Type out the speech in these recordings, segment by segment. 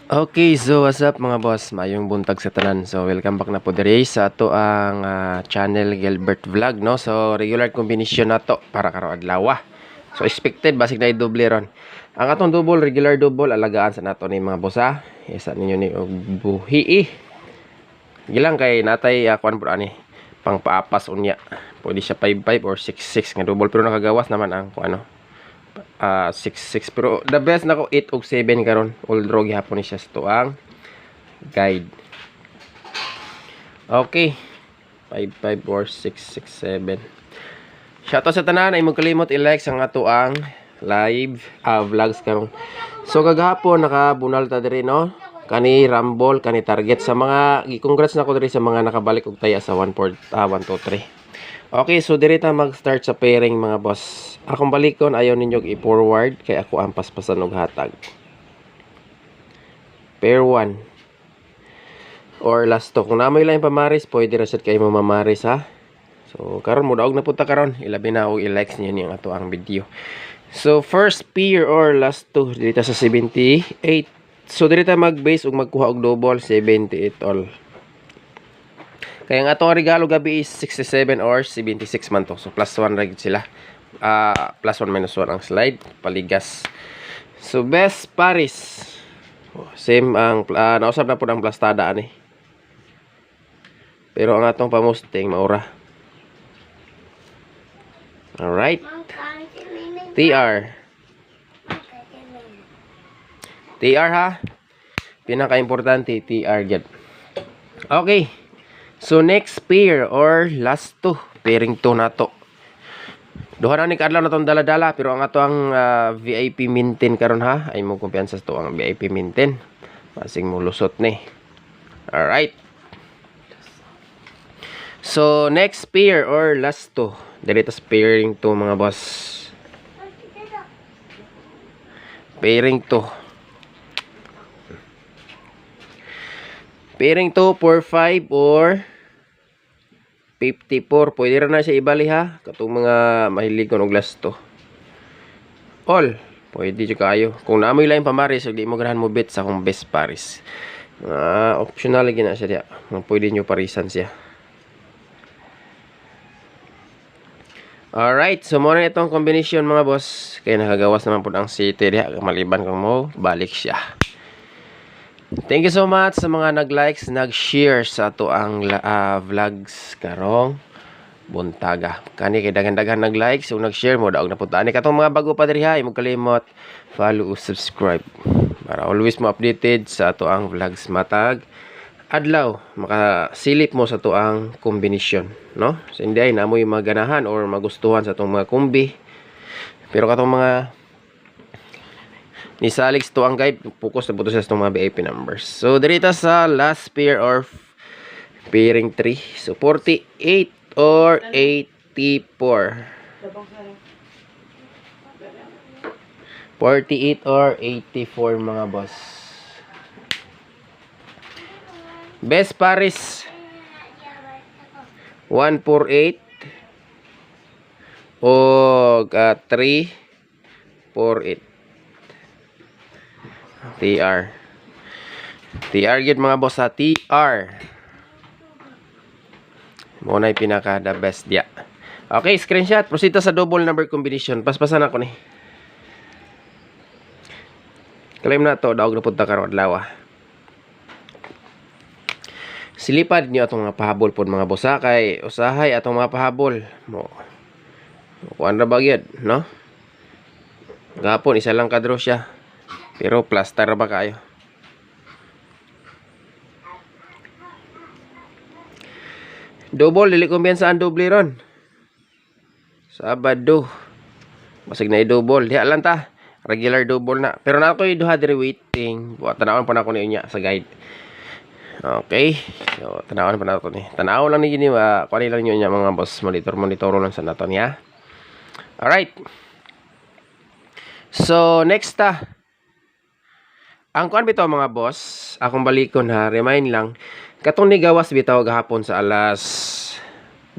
Okay, so what's up mga boss? Mayong buntag sa tanan. So welcome back na po diri sa ato ang channel Gilbert Vlog, no? So regular combination na to para karong adlaw. So expected basig na i-double ron. Ang atong double, regular double alagaan sa nato ni mga boss ha. Isa ninyo ni og buhi. Gilang kay natay kuan pud ani pang paapas unya. Pwede siya 5-5 or 6-6 nga double pero nakagawas naman ang kuano 6-6 pero the best nako 8 ug 7 karon all draw gihapon ni siya sa tuang guide. Okay, 5-5 or 6-6-7. Shoutout sa tanan ay mo kalimot i-like sa ato ang live vlogs karon. So kagahapon nakabunal ta diri no, kani rumble kani target sa mga gi-congrats nako diri sa mga nakabalik og taya sa 1 2 3. Okay, so diri ta mag-start sa pairing mga boss. Akong balikon ayaw ninyo i-forward kay ako ang paspasan og hatag. Pair 1 or last to. Kung namoy lang pamaris, pwede ra sad kay mo mamaris ha. So karon mo daog na punta karon, ilabi na og i-likes niyo niyang ato ang video. So first pair or last to dito sa 78. So diri ta mag-base ug magkuha og double 78 all. Kaya ang atong regalo gabi is 67 or 76 man to. So plus 1 reg sila. Plus 1 minus 1 ang slide. Paligas. So best Paris. Same ang nausap na po ng plastada ani. Pero ang atong pamusteng maura. Alright. TR. TR ha. Pinaka-importante TR dyan. Okay. So next pair or last to, pairing to na to. Duha na ni kadlaw na tong dala-dala pero ang ato ang VIP maintain karon ha. Ay mo kumpiyansa to ang VIP maintain. Pasing mo lusot ni. Alright. So next pair or last to, dito pairing to mga boss. Pairing to. Pairing to for 5 or 54. Pwede rin na siya ibali ha. Katong mga mahiligon og last to. All. Pwede siya kayo. Kung naamoy lang pamaris, di mo ganahan mo bet sa akong best paris. Optional lagi na siya diya. Pwede nyo parisan siya. Alright. So muna itong combination mga boss. Kaya nakagawas naman po ang city diya. Maliban kung mo, balik siya. Thank you so much sa mga nag-likes, nag-share sa ato ang vlogs karong buntaga. Kani kay daghan-daghan nag-likes ug nag-share mo daog na punta ani katong mga bago pa diri ha, imong kalimot follow ug subscribe para always mo updated sa ato ang vlogs matag adlaw makasilip mo sa ato ang kombinasyon, no? So hindi ay namoy maganahan or magustuhan sa atong mga kombi. Pero katong mga ni Salix to ang guide, focus na po sa itong mga VIP numbers. So, dito sa last pair or pairing 3. So, 48 or 84. 48 or 84 mga boss. Best Paris 148 o 348. TR gid mga boss sa TR mo na pinaka the best dia. Okay, screenshot. Proceed sa double number combination. Paspasan ako ni. Claim na to daog na punta karon adlaw. Silipad niyo atong mga pahabol pod mga boss ha, kay usahay atong mga pahabol mo. Kuan ra bagyad, no? Gapon isa lang kadro siya. Pero plaster ba kayo? Double, dili kumbiyansa ang double ron. Sabado. Basig na i-double. Diha lang ta. Regular double na. Pero na ako duha diri waiting. Buat tanawon pa na ako niya sa guide. Okay. So, tanawon pa na ako ni. Tanaw lang ni gini ba. Kuha lang niyo mga boss. Monitor lang sa nato niya. Alright. So, next ta. Ang kuan bitaw mga boss, akong balikon ha, remind lang, katong ni gawas bitaw gahapon sa alas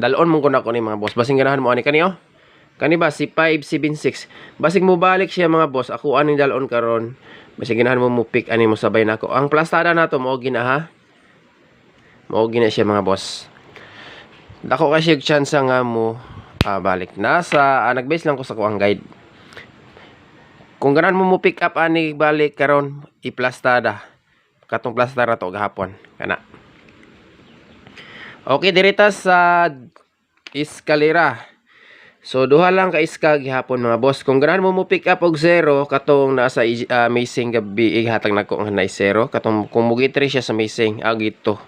dalon mong kuna ko ni mga boss. Basing ganahan mo ani kani oh. Kani ba si 576. Basig mo balik siya mga boss, ako aning dalon karon Basta ginahan mo pick ani mo sabay nako. Ang plastada nato mao gina ha. Mao gina siya mga boss. Dako kasi yung chance nga mo balik. Nag-base lang ko sa kuang guide. Kung ganan mo pick up ani balik karon i-plastada. Katong plastada to gahapon kana. Okay, dirita sa eskalera. So duha lang ka iska gihapon mga boss. Kung ganahan mo pick up og 0 katong nasa amazing gabi ihatag nako nga na 0 katong kung mugitri siya sa amazing agito.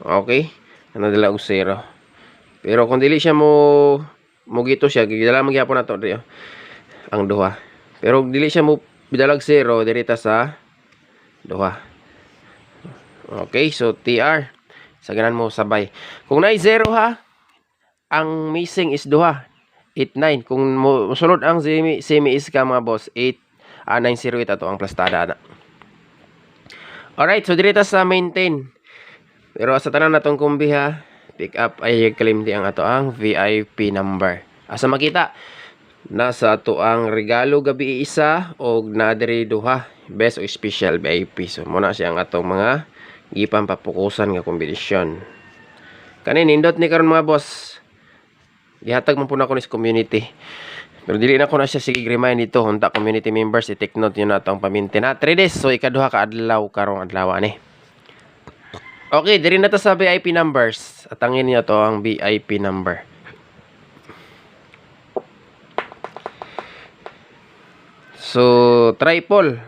Okay? Nadala og 0. Pero kung dili siya mugito siya gidala man gihapon nato diri ang duha. Pero dili siya mo bidalag 0 dirita sa duha. Okay, so TR sa ganan mo sabay. Kung nay 0 ha, ang missing is duha. 8-9. Kung musulod ang semi is ka mga boss, 908 ato ang plastada na. Alright, so dirita sa maintain. Pero sa tanan natong kumbi ha, pick up ay kalimti ang ato ang VIP number. Asa makita? Nasa ato ang regalo gabi isa o nadiri duha. Best o special VIP. So muna siya ang atong mga gipang papukusan nga kombinasyon. Kanin nindot ni karon mga boss. Gihatag man po na ko ni community. Pero dili na ko na siya sige remind dito unta community members i-take note niyo na atong paminti na 3 days. So ikaduha ka adlaw karong adlaw ani. Okay, diri na to sa VIP numbers. Atangin niyo to ang VIP number. So triple.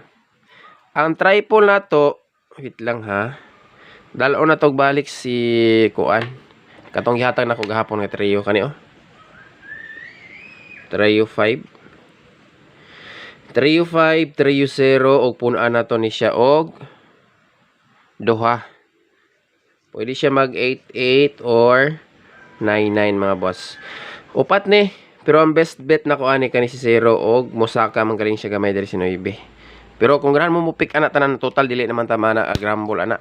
Ang triple na to, wait lang ha. Dalo na tog balik si kuan. Katong gihatag nako gahapon nga trio kani oh. Trio 5. Trio 5, trio 0 og pun-an na to ni siya og duha. Pwede siya mag 88 or 99 mga boss. Upat ni, pero ang best bet na ko ani kani si 0 og mosaka man galing siya gamay diri si 9. Pero kung ganahan mo pick ana tanan total dili naman tama na grumble ana.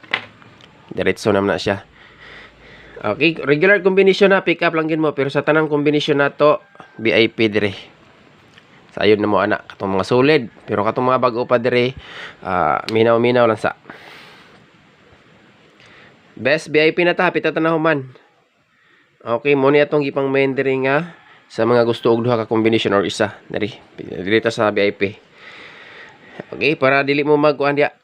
Diretso naman na siya. Okay, regular combination na pick up lang gid mo pero sa tanang combination na to VIP dire. Sayon na mo ana katong mga solid pero katong mga bag-o pa dire minaw-minaw lang sa. Best VIP na ta pita tanahuman. Okay, mo ni atong gipang main dire nga sa mga gusto og duha ka combination or isa diri. Diri ta sa VIP. Okay, para dili mo magkuan dia.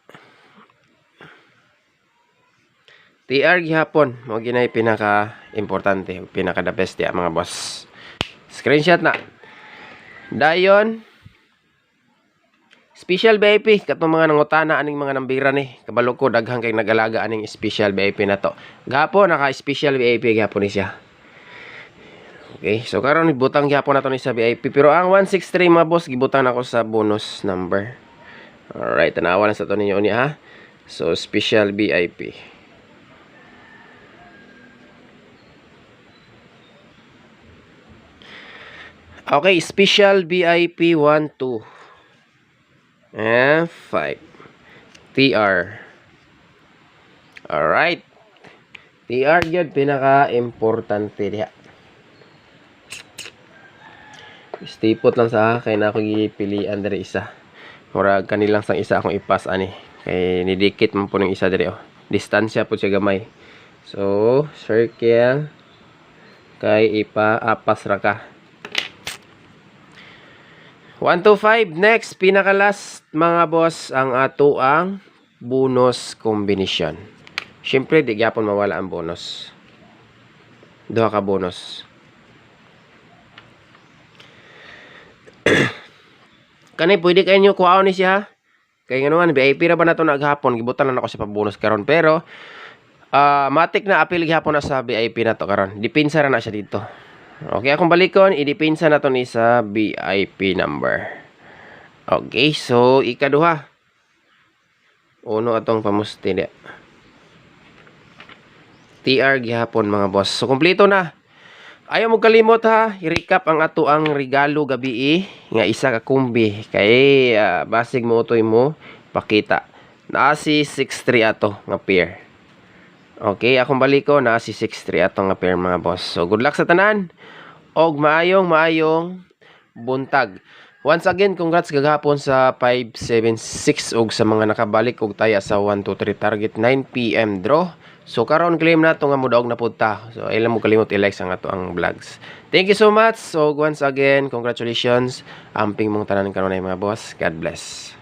TR gihapon, mo ginay pinaka importante, pinaka the best ya mga boss. Screenshot na. Dayon special VIP katong mga nangutana aning mga nambira ni. Kabalo ko daghang kay nagalaga aning special VIP na to. Gahapon naka special VIP gihapon ni siya. Okay, so karon ibutang gihapon nato ni sa VIP pero ang 163 mga boss gibutang nako sa bonus number. Alright, tanawa na sa to ninyo ni ha. So special VIP. Okay, special VIP 1, 2, and 5. TR. Alright. TR yun, pinaka-importante diha. Stipot lang sa kay na ako gipilian diri isa. Murag kanilang sang isa akong ipas ani. Kay nidikit man po ng isa diri oh. Distansya po siya gamay. So, circle kay ipa-apas ra ka. 1 to 5. Next, pinaka-last mga boss, ang ato ang bonus combination. Siyempre, di gyapon mawala ang bonus. Duha ka bonus. Kani, pwede kayo nyo kuhaon ni siya. Kaya nga naman, VIP na ba na ito naghapon? Gibutan lang ako sa pabonus karon. Pero, matik na apil gihapon na sa VIP na to karon. Dipinsa na siya dito. Okay, akong balikon, idipinsa na to ni sa VIP number. Okay, so ikaduha. Uno atong pamusti dia. TR gihapon mga boss. So kompleto na. Ayaw mo kalimot ha, i-recap ang ato ang regalo gabi nga isa ka kumbi kay basig mo utoy mo pakita. Naa si 63 ato nga pair. Okay, akong baliko na si 63 ato nga pair mga boss. So good luck sa tanan. Og maayong buntag. Once again, congrats gagahapon sa 576 ug sa mga nakabalik og taya sa 1 2 3 target 9 PM draw. So karon claim na to nga mudaog na pud ta. So ilang mo kalimot i-like sa ato ang vlogs. Thank you so much. So once again, congratulations. Amping mong tanan karon ay mga boss. God bless.